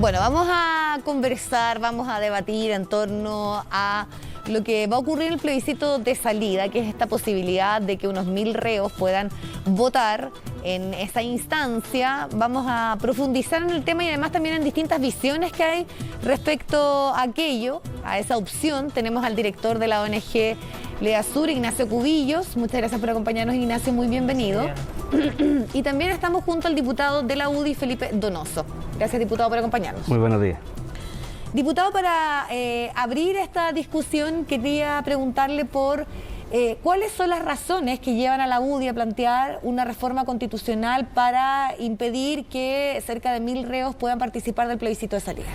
Bueno, vamos a conversar, vamos a debatir en torno a lo que va a ocurrir en el plebiscito de salida, que es esta posibilidad de que unos 1000 reos puedan votar en esa instancia. Vamos a profundizar en el tema y además también en distintas visiones que hay respecto a aquello, a esa opción. Tenemos al director de la ONG Leasur, Ignacio Cubillos. Muchas gracias por acompañarnos, Ignacio, muy bienvenido. Y también estamos junto al diputado de la UDI, Felipe Donoso. Gracias, diputado, por acompañarnos. Muy buenos días. Diputado, para abrir esta discusión, quería preguntarle por cuáles son las razones que llevan a la UDI a plantear una reforma constitucional para impedir que cerca de 1000 reos puedan participar del plebiscito de salida.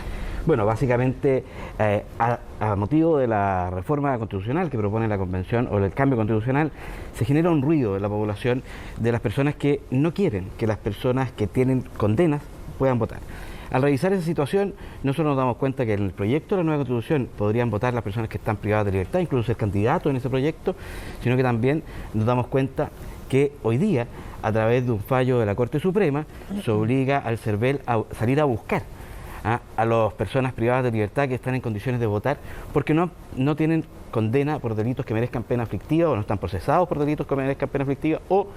Bueno, básicamente a motivo de la reforma constitucional que propone la Convención o del cambio constitucional, se genera un ruido en la población de las personas que no quieren que las personas que tienen condenas puedan votar. Al revisar esa situación, nosotros nos damos cuenta que en el proyecto de la nueva Constitución podrían votar las personas que están privadas de libertad, incluso ser candidatos en ese proyecto, sino que también nos damos cuenta que hoy día, a través de un fallo de la Corte Suprema, se obliga al CERVEL a salir a buscar a las personas privadas de libertad que están en condiciones de votar porque no tienen condena por delitos que merezcan pena aflictiva, o no están procesados por delitos que merezcan pena aflictiva, o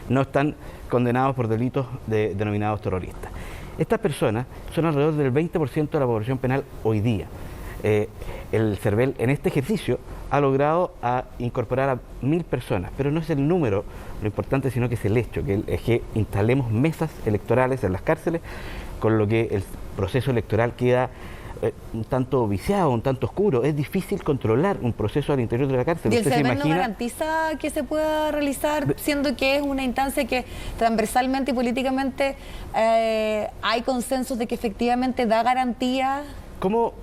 no están condenados por delitos denominados terroristas. Estas personas son alrededor del 20% de la población penal hoy día. El CERVEL en este ejercicio ha logrado incorporar a 1000 personas, pero no es el número lo importante, sino que es el hecho, que instalemos mesas electorales en las cárceles, con lo que el proceso electoral queda un tanto viciado, un tanto oscuro. Es difícil controlar un proceso al interior de la cárcel. ¿Y el CERVEL no garantiza que se pueda realizar, siendo que es una instancia que transversalmente y políticamente hay consensos de que efectivamente da garantía? ¿Cómo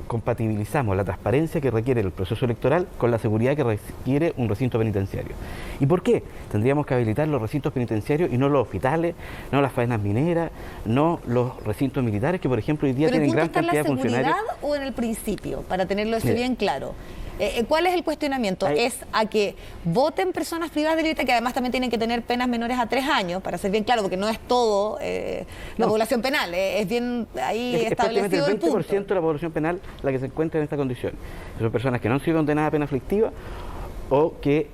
compatibilizamos la transparencia que requiere el proceso electoral con la seguridad que requiere un recinto penitenciario? ¿Y por qué tendríamos que habilitar los recintos penitenciarios y no los hospitales, no las faenas mineras, no los recintos militares, que por ejemplo hoy día tienen gran cantidad de funcionarios? ¿Pero el punto está en la seguridad o en el principio, para tenerlo eso bien claro? ¿Cuál es el cuestionamiento? ¿Es a que voten personas privadas de libertad, que además también tienen que tener penas menores a 3 años, para ser bien claro, porque no es todo la población penal, es bien ahí establecido el punto? Es el 20% de la población penal la que se encuentra en esta condición. Son personas que no han sido condenadas a pena aflictiva o que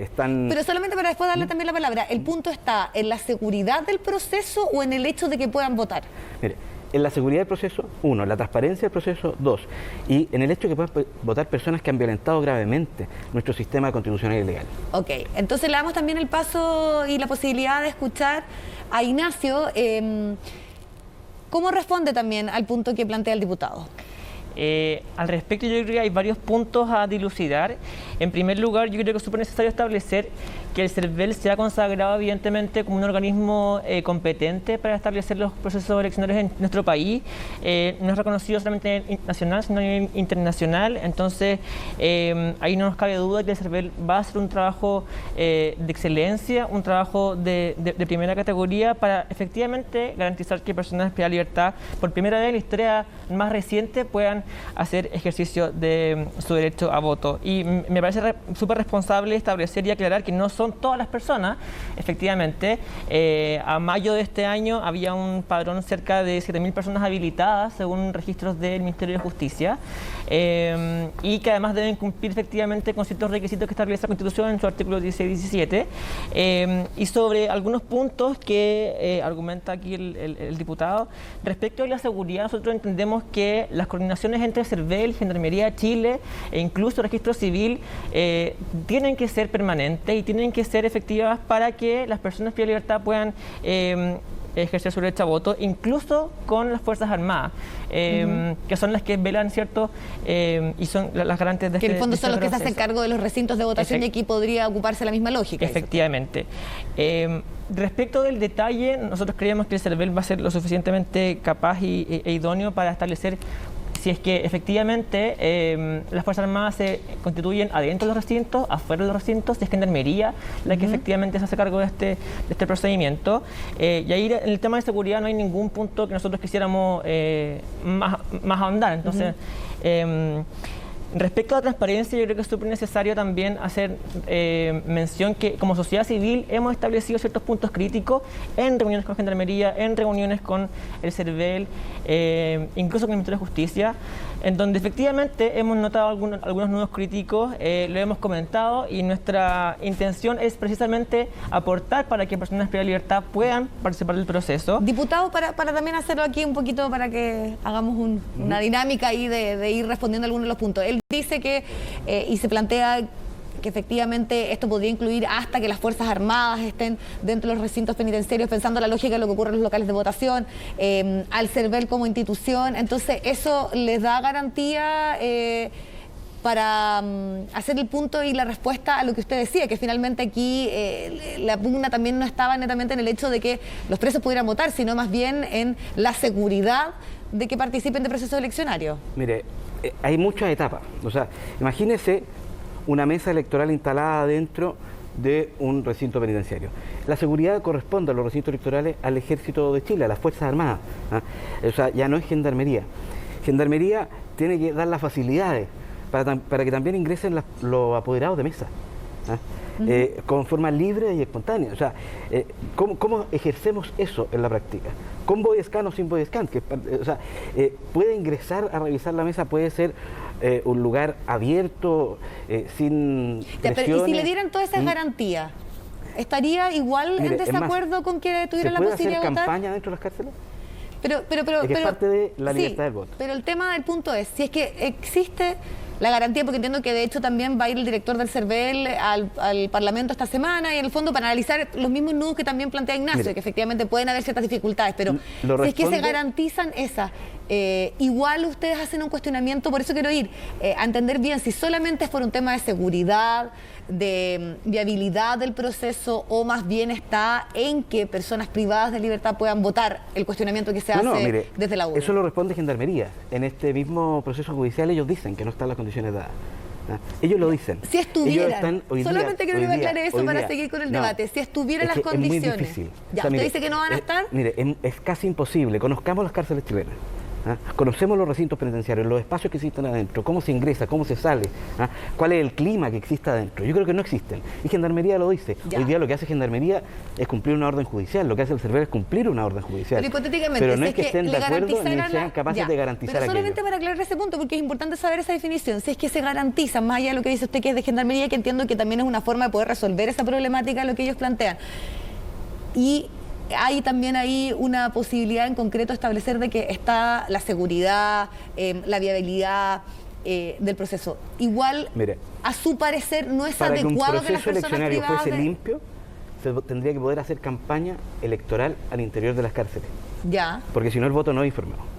están... Pero solamente para después darle también la palabra, ¿el punto está en la seguridad del proceso o en el hecho de que puedan votar? Mire, en la seguridad del proceso, 1, en la transparencia del proceso, 2, y en el hecho de que puedan votar personas que han violentado gravemente nuestro sistema constitucional y legal. Ok, entonces le damos también el paso y la posibilidad de escuchar a Ignacio. ¿Cómo responde también al punto que plantea el diputado? Al respecto, yo creo que hay varios puntos a dilucidar. En primer lugar, yo creo que es súper necesario establecer que el CERVEL se ha consagrado evidentemente como un organismo competente para establecer los procesos eleccionarios en nuestro país. No es reconocido solamente nacional, sino a nivel internacional. Entonces, ahí no nos cabe duda que el CERVEL va a hacer un trabajo de excelencia, un trabajo de primera categoría para efectivamente garantizar que personas privadas de libertad, por primera vez en la historia más reciente, puedan hacer ejercicio de su derecho a voto. Y me parece súper responsable establecer y aclarar que no son todas las personas. Efectivamente, a mayo de este año había un padrón cerca de 7000 personas habilitadas según registros del Ministerio de Justicia, y que además deben cumplir efectivamente con ciertos requisitos que establece la Constitución en su artículo 16 y 17. Y sobre algunos puntos que argumenta aquí el diputado, respecto a la seguridad, nosotros entendemos que las coordinaciones entre CERVEL, Gendarmería de Chile e incluso Registro Civil tienen que ser permanentes y tienen que ser efectivas para que las personas privadas de libertad puedan ejercer su derecho a voto, incluso con las Fuerzas Armadas, que son las que velan, ¿cierto? Y son las garantes de que en el fondo son los que se hacen cargo de los recintos de votación, y aquí podría ocuparse la misma lógica. Efectivamente. Respecto del detalle, nosotros creemos que el CERVEL va a ser lo suficientemente capaz e idóneo para establecer si es que efectivamente las Fuerzas Armadas se constituyen adentro de los recintos, afuera de los recintos, si es Gendarmería la que efectivamente se hace cargo de este procedimiento. Y ahí en el tema de seguridad no hay ningún punto que nosotros quisiéramos más ahondar. Entonces, Respecto a la transparencia, yo creo que es súper necesario también hacer mención que como sociedad civil hemos establecido ciertos puntos críticos en reuniones con Gendarmería, en reuniones con el CERVEL, incluso con el Ministerio de Justicia, en donde efectivamente hemos notado algunos nudos críticos, lo hemos comentado y nuestra intención es precisamente aportar para que personas privadas de libertad puedan participar del proceso. Diputado, para también hacerlo aquí un poquito, para que hagamos una dinámica ahí de ir respondiendo a algunos de los puntos. Él dice que, y se plantea que efectivamente esto podría incluir hasta que las Fuerzas Armadas estén dentro de los recintos penitenciarios, pensando la lógica de lo que ocurre en los locales de votación, al CERVEL como institución. Entonces, eso les da garantía para hacer el punto y la respuesta a lo que usted decía, que finalmente aquí la pugna también no estaba netamente en el hecho de que los presos pudieran votar, sino más bien en la seguridad de que participen de procesos eleccionarios. Mire, hay muchas etapas. O sea, imagínese una mesa electoral instalada dentro de un recinto penitenciario. La seguridad corresponde a los recintos electorales al Ejército de Chile, a las Fuerzas Armadas. O sea, ya no es Gendarmería. Gendarmería tiene que dar las facilidades para que también ingresen los apoderados de mesa, con forma libre y espontánea. O sea, ¿cómo ejercemos eso en la práctica? ¿Con body scan o sin body scan? Puede ingresar a revisar la mesa, puede ser un lugar abierto, sin presiones. ¿Y si le dieran todas esas garantías? ¿Estaría igual en desacuerdo con que tuvieran la posibilidad de votar? ¿Se puede hacer campaña dentro de las cárceles? Pero es parte de la libertad del voto. Pero el tema del punto es, si es que existe la garantía, porque entiendo que de hecho también va a ir el director del CERVEL al Parlamento esta semana y en el fondo para analizar los mismos nudos que también plantea Ignacio, mire, que efectivamente pueden haber ciertas dificultades, pero si es que se garantizan esas, igual ustedes hacen un cuestionamiento, por eso quiero ir a entender bien si solamente es por un tema de seguridad, de viabilidad del proceso, o más bien está en que personas privadas de libertad puedan votar, el cuestionamiento que se hace desde la UDI. Eso lo responde Gendarmería. En este mismo proceso judicial ellos dicen que no están las condiciones dadas. Ellos lo dicen. Si estuvieran, solamente quiero que me aclare eso para seguir con el debate, si estuvieran las condiciones. Es muy difícil. Ya, ¿usted dice que no van a estar? Mire, es casi imposible. Conozcamos las cárceles chilenas. Conocemos los recintos penitenciarios, los espacios que existen adentro, cómo se ingresa, cómo se sale, cuál es el clima que existe adentro. Yo creo que no existen. Y Gendarmería lo dice. Ya. Hoy día lo que hace Gendarmería es cumplir una orden judicial, lo que hace el CERVEL es cumplir una orden judicial. Pero hipotéticamente, pero no es que estén de acuerdo ni sean capaces de garantizar aquello. Pero solamente para aclarar ese punto, porque es importante saber esa definición. Si es que se garantiza, más allá de lo que dice usted que es de Gendarmería, que entiendo que también es una forma de poder resolver esa problemática, lo que ellos plantean. Y hay también ahí una posibilidad en concreto de establecer de que está la seguridad, la viabilidad del proceso. Igual, mire, a su parecer no es adecuado que las personas privadas... Para que un proceso eleccionario fuese limpio, se tendría que poder hacer campaña electoral al interior de las cárceles. Ya. Porque si no el voto no es informado.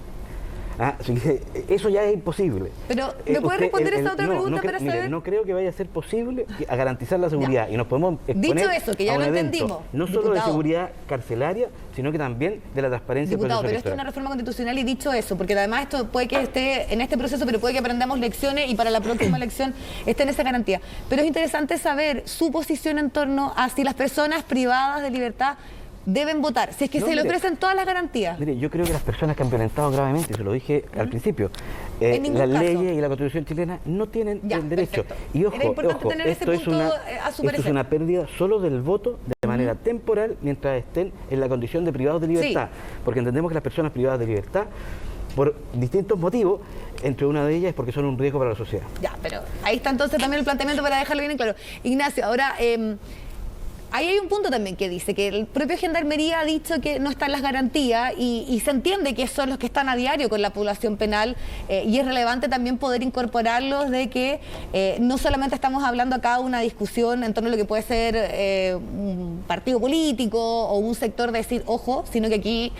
Así que eso ya es imposible. Pero, ¿me puede responder esa otra pregunta para saber? Mire, no creo que vaya a ser posible a garantizar la seguridad. Ya. Y nos podemos exponer dicho eso, que ya lo entendimos. No solo de seguridad carcelaria, sino que también de la transparencia del proceso pero esto es una reforma constitucional y dicho eso, porque además esto puede que esté en este proceso, pero puede que aprendamos lecciones y para la próxima elección esté en esa garantía. Pero es interesante saber su posición en torno a si las personas privadas de libertad deben votar, si es que se le ofrecen todas las garantías. Mire, yo creo que las personas que han violentado gravemente, se lo dije al principio, las leyes y la Constitución chilena no tienen el derecho. Perfecto. Y ojo, esto es una pérdida solo del voto de manera temporal mientras estén en la condición de privados de libertad. Porque entendemos que las personas privadas de libertad, por distintos motivos, entre una de ellas es porque son un riesgo para la sociedad. Ya, pero ahí está entonces también el planteamiento para dejarlo bien en claro. Ignacio, ahora... ahí hay un punto también que dice que el propio Gendarmería ha dicho que no están las garantías y se entiende que son los que están a diario con la población penal y es relevante también poder incorporarlos de que no solamente estamos hablando acá de una discusión en torno a lo que puede ser un partido político o un sector de decir, ojo, sino que aquí...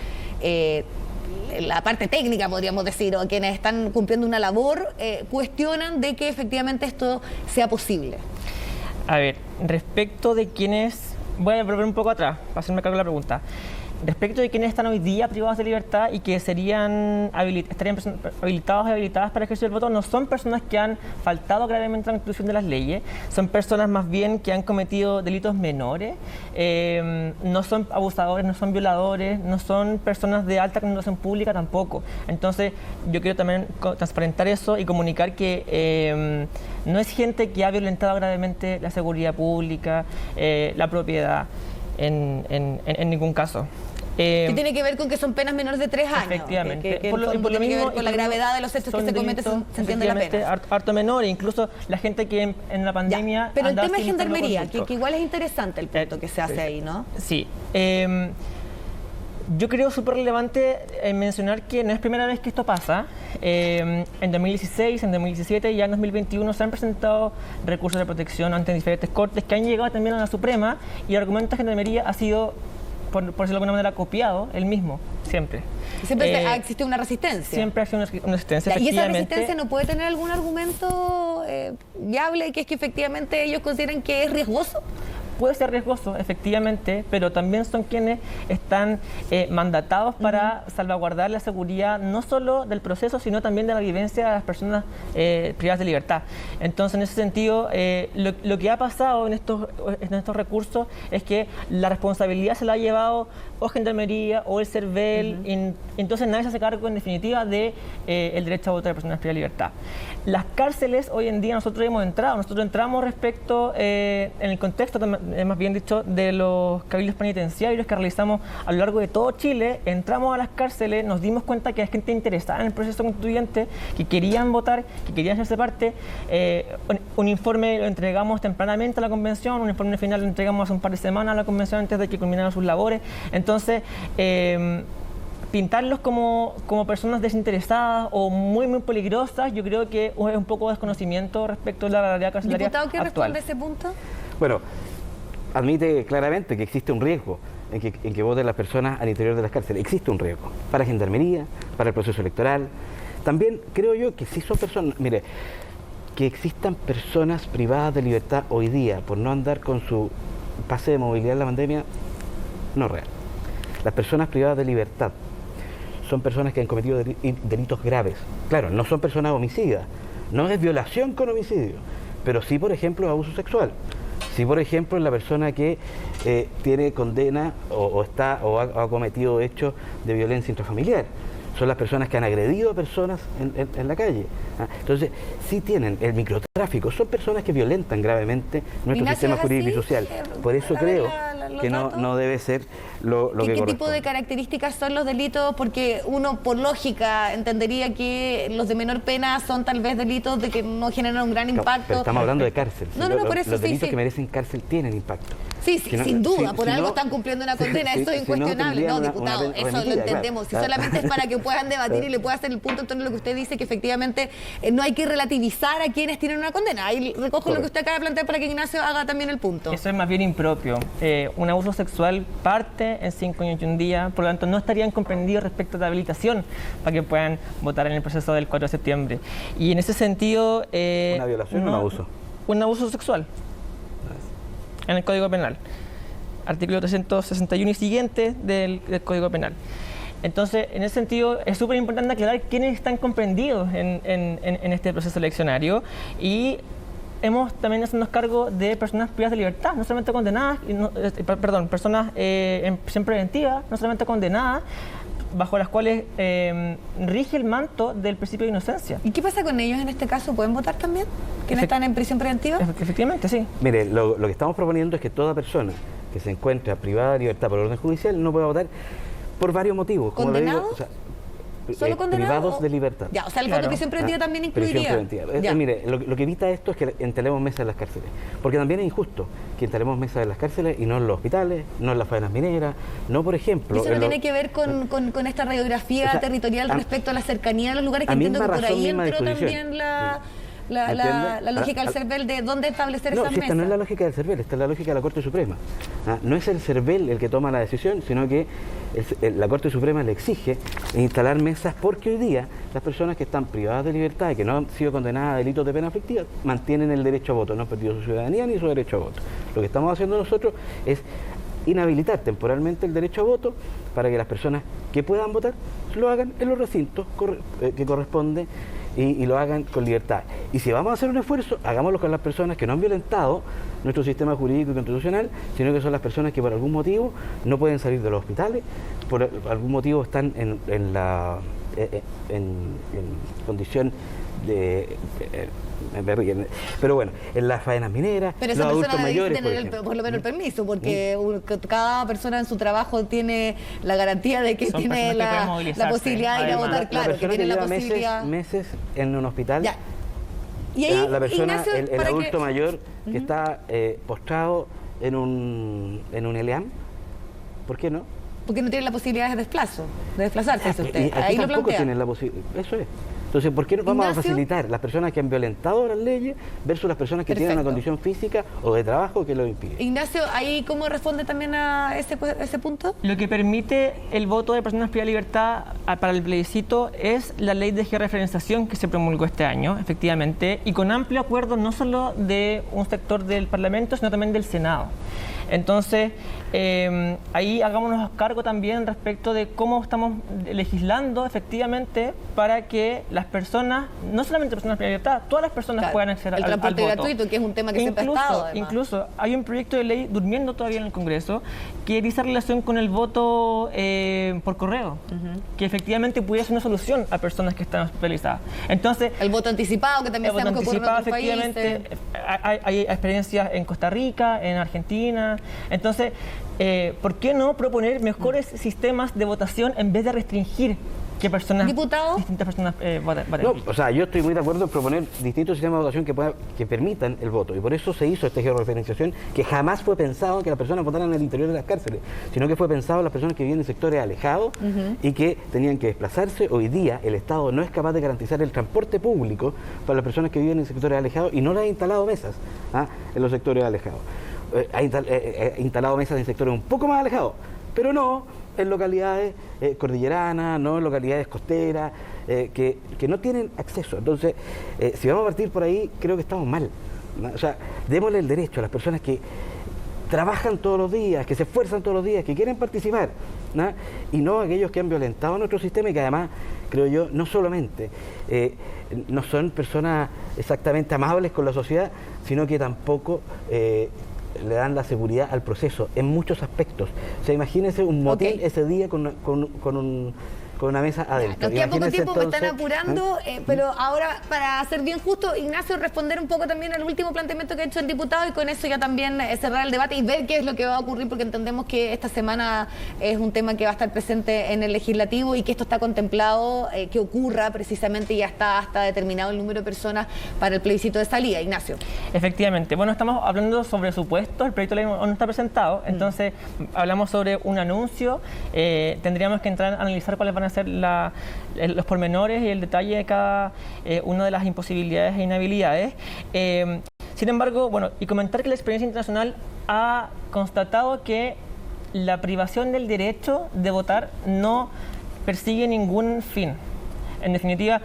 la parte técnica, podríamos decir, o quienes están cumpliendo una labor, cuestionan de que efectivamente esto sea posible. A ver, respecto de quienes... Voy a volver un poco atrás, para hacerme cargo de la pregunta. respecto de quienes están hoy día privados de libertad y que estarían habilitados y habilitadas para ejercer el voto, no son personas que han faltado gravemente a la inclusión de las leyes, son personas más bien que han cometido delitos menores, no son abusadores, no son violadores, no son personas de alta connotación pública tampoco. Entonces, yo quiero también transparentar eso y comunicar que no es gente que ha violentado gravemente la seguridad pública, la propiedad, en ningún caso. Que tiene que ver con que son penas menores de 3 años. Efectivamente. Que tiene que ver con la gravedad de los hechos que se cometen, se entiende la pena. Harto menor, incluso la gente que en la pandemia... Ya, pero el tema de gendarmería, que igual es interesante el punto que se hace ahí, ¿no? Sí. Yo creo súper relevante mencionar que no es primera vez que esto pasa. En 2016, en 2017 y ya en 2021 se han presentado recursos de protección ante diferentes cortes que han llegado también a la Suprema, y el argumento de gendarmería ha sido, por decirlo de alguna manera, copiado el mismo, siempre. Siempre ha existido una resistencia. Siempre ha existido una resistencia, ¿Y esa resistencia no puede tener algún argumento viable, que es que efectivamente ellos consideran que es riesgoso? Puede ser riesgoso, efectivamente, pero también son quienes están mandatados para salvaguardar la seguridad no solo del proceso, sino también de la vivencia de las personas privadas de libertad. Entonces, en ese sentido, lo que ha pasado en estos recursos es que la responsabilidad se la ha llevado o Gendarmería o el CERVEL, y entonces nadie se hace cargo en definitiva de el derecho a voto de personas privadas de libertad. Las cárceles, hoy en día nosotros entramos respecto, en el contexto, más bien dicho, de los cabildos penitenciarios que realizamos a lo largo de todo Chile. Entramos a las cárceles, nos dimos cuenta que hay gente interesada en el proceso constituyente, que querían votar, que querían hacerse parte. Un informe lo entregamos tempranamente a la convención, un informe final lo entregamos hace un par de semanas a la convención antes de que culminaran sus labores. Entonces, pintarlos como personas desinteresadas o muy peligrosas, yo creo que es un poco de desconocimiento respecto a la realidad carcelaria actual. ¿Diputado, qué responde a ese punto? Bueno, admite claramente que existe un riesgo en que voten las personas al interior de las cárceles. Existe un riesgo para Gendarmería, para el proceso electoral. También creo yo que si son personas, mire, que existan personas privadas de libertad hoy día por no andar con su pase de movilidad en la pandemia, no es real. Las personas privadas de libertad son personas que han cometido delitos graves. Claro, no son personas homicidas, no es violación con homicidio, pero sí, por ejemplo, abuso sexual. Sí, por ejemplo, la persona que tiene condena o ha cometido hechos de violencia intrafamiliar. Son las personas que han agredido a personas en la calle. Entonces, sí tienen el microtráfico, son personas que violentan gravemente nuestro sistema jurídico y social. Por eso creo que no debe ser lo que corresponde. ¿Qué tipo de características son los delitos? Porque uno, por lógica, entendería que los de menor pena son tal vez delitos de que no generan un gran impacto. Pero estamos hablando de cárcel. No, por eso los delitos sí. que merecen cárcel tienen impacto. Sí, sin duda, por algo están cumpliendo una condena, eso es incuestionable. No, diputado, eso lo entendemos. Si solamente es para que puedan debatir y le pueda hacer el punto en torno a lo que usted dice, que efectivamente no hay que relativizar a quienes tienen una condena. Ahí recojo lo que usted acaba de plantear para que Ignacio haga también el punto. Eso es más bien impropio. Un abuso sexual parte en 5 años y un día, por lo tanto no estarían comprendidos respecto a la habilitación para que puedan votar en el proceso del 4 de septiembre. Y en ese sentido... ¿Una violación o un abuso? Un abuso sexual. En el Código Penal, artículo 361 y siguiente del Código Penal. Entonces, en ese sentido, es súper importante aclarar quiénes están comprendidos en este proceso eleccionario, y hemos también hacernos cargo de personas privadas de libertad, no solamente condenadas, personas en prisión preventiva, no solamente condenadas, bajo las cuales rige el manto del principio de inocencia. ¿Y qué pasa con ellos en este caso? ¿Pueden votar también? ¿Quiénes están en prisión preventiva? Efectivamente, sí. Mire, lo que estamos proponiendo es que toda persona que se encuentre privada de libertad por orden judicial no pueda votar por varios motivos. Como ¿Condenados? le digo, ¿Solo condenados? Privados de libertad. Ya, o sea, el fondo de prisión preventiva también incluiría. Prisión preventiva. Mire, lo que evita esto es que instalemos mesas en las cárceles. Porque también es injusto que instalemos mesas en las cárceles y no en los hospitales, no en las faenas mineras, no, por ejemplo... ¿Y eso no tiene que ver con esta radiografía territorial respecto a la cercanía de los lugares? Que entiendo que por ahí entró también la lógica del CERVEL de dónde establecer esas mesas. Esta no es la lógica del CERVEL, esta es la lógica de la Corte Suprema. No es el CERVEL el que toma la decisión, sino que la Corte Suprema le exige instalar mesas, porque hoy día las personas que están privadas de libertad y que no han sido condenadas a delitos de pena aflictiva mantienen el derecho a voto, no han perdido su ciudadanía ni su derecho a voto. Lo que estamos haciendo nosotros es inhabilitar temporalmente el derecho a voto para que las personas que puedan votar lo hagan en los recintos que corresponden y lo hagan con libertad. Y si vamos a hacer un esfuerzo, hagámoslo con las personas que no han violentado nuestro sistema jurídico y constitucional, sino que son las personas que por algún motivo no pueden salir de los hospitales, por algún motivo están en condición de... pero bueno, en las faenas mineras, pero los adultos mayores, por lo menos el permiso, porque cada persona en su trabajo tiene la garantía de que tiene la posibilidad de ir a votar, claro, que tiene la posibilidad. Meses en un hospital. Ya. Y ahí, la persona, Ignacio, el adulto mayor que está postrado en un ELEAM, ¿por qué no? Porque no tiene la posibilidad de desplazarse, dice usted. Aquí ahí lo tampoco plantea. tienen la posibilidad. Eso es. Entonces, ¿por qué no vamos a facilitar las personas que han violentado las leyes versus las personas que tienen una condición física o de trabajo que lo impide? Ignacio, ¿ahí cómo responde también a ese punto? Lo que permite el voto de personas privadas de libertad para el plebiscito es la ley de georreferenciación que se promulgó este año, efectivamente, y con amplio acuerdo no solo de un sector del Parlamento, sino también del Senado. Entonces, ahí hagámonos cargo también respecto de cómo estamos legislando efectivamente para que las personas, no solamente personas de libertad, todas las personas puedan acceder al voto. El transporte gratuito, que es un tema que siempre ha estado, además. Incluso hay un proyecto de ley durmiendo todavía en el Congreso que dice relación con el voto por correo, que efectivamente pudiera ser una solución a personas que están hospitalizadas. Entonces, el voto anticipado, que también sabemos que ocurre en otros países. Hay experiencias en Costa Rica, en Argentina. Entonces, ¿por qué no proponer mejores sistemas de votación en vez de restringir que distintas personas voten? No, o sea, yo estoy muy de acuerdo en proponer distintos sistemas de votación que permitan el voto, y por eso se hizo esta georreferenciación, que jamás fue pensado que las personas votaran en el interior de las cárceles, sino que fue pensado en las personas que viven en sectores alejados y que tenían que desplazarse. Hoy día el Estado no es capaz de garantizar el transporte público para las personas que viven en sectores alejados y no le ha instalado mesas en los sectores alejados. Ha instalado mesas en sectores un poco más alejados, pero no en localidades cordilleranas, no en localidades costeras, que no tienen acceso. Entonces, si vamos a partir por ahí, creo que estamos mal, ¿no? O sea, démosle el derecho a las personas que trabajan todos los días, que se esfuerzan todos los días, que quieren participar, ¿no? Y no a aquellos que han violentado nuestro sistema y que además, creo yo, no solamente no son personas exactamente amables con la sociedad, sino que tampoco le dan la seguridad al proceso en muchos aspectos. O sea, imagínense un motel ese día con una mesa adentro. Nos queda poco tiempo, me están apurando, pero ahora, para ser bien justo, Ignacio, responder un poco también al último planteamiento que ha hecho el diputado y con eso ya también cerrar el debate y ver qué es lo que va a ocurrir, porque entendemos que esta semana es un tema que va a estar presente en el legislativo y que esto está contemplado que ocurra precisamente, y ya está hasta determinado el número de personas para el plebiscito de salida. Ignacio. Efectivamente. Bueno, estamos hablando sobre supuestos, el proyecto de ley no está presentado, entonces hablamos sobre un anuncio, tendríamos que entrar a analizar cuáles van a ser los pormenores y el detalle de cada una de las imposibilidades e inhabilidades. Sin embargo, bueno, y comentar que la experiencia internacional ha constatado que la privación del derecho de votar no persigue ningún fin. En definitiva,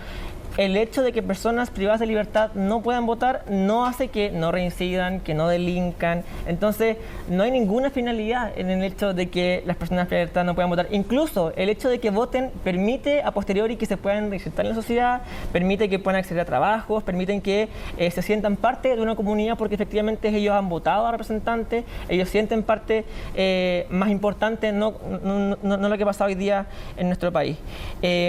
el hecho de que personas privadas de libertad no puedan votar no hace que no reincidan, que no delincan. Entonces, no hay ninguna finalidad en el hecho de que las personas privadas de libertad no puedan votar. Incluso el hecho de que voten permite a posteriori que se puedan reinsertar en la sociedad, permite que puedan acceder a trabajos, permiten que se sientan parte de una comunidad porque efectivamente ellos han votado a representantes, ellos sienten parte más importante, no lo que pasa hoy día en nuestro país. Y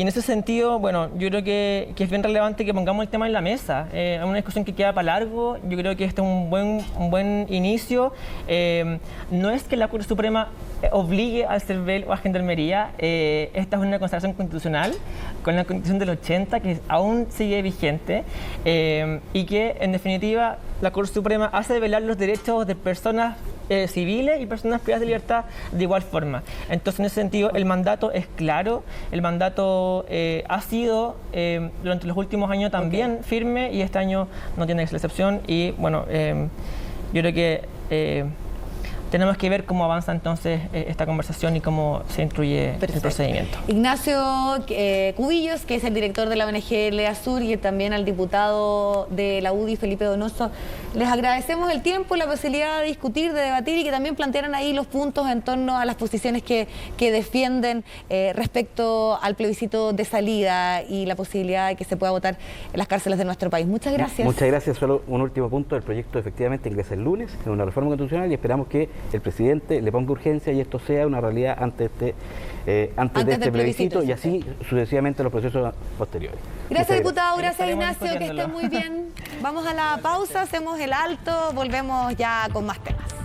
en ese sentido, bueno, yo creo que es bien relevante que pongamos el tema en la mesa. Es una discusión que queda para largo. Yo creo que este es un buen inicio. No es que la Corte Suprema obligue al CERVEL o a Gendarmería. Esta es una consideración constitucional con la Constitución del 80 que aún sigue vigente y que, en definitiva, la Corte Suprema hace velar los derechos de personas civiles y personas privadas de libertad de igual forma. Entonces, en ese sentido, el mandato es claro, el mandato ha sido durante los últimos años también firme y este año no tiene que ser la excepción y bueno, yo creo que tenemos que ver cómo avanza entonces esta conversación y cómo se instruye el procedimiento. Ignacio Cubillos, que es el director de la ONG Lea Sur, y también al diputado de la UDI, Felipe Donoso, les agradecemos el tiempo, la posibilidad de discutir, de debatir y que también plantearan ahí los puntos en torno a las posiciones que defienden respecto al plebiscito de salida y la posibilidad de que se pueda votar en las cárceles de nuestro país. Muchas gracias. Muchas gracias. Solo un último punto. El proyecto efectivamente ingresa el lunes en una reforma constitucional y esperamos que el presidente le ponga urgencia y esto sea una realidad antes de este plebiscito y así sucesivamente los procesos posteriores. Gracias, diputado. Gracias, Ignacio. Que esté muy bien. Vamos a la pausa, hacemos el alto, volvemos ya con más temas.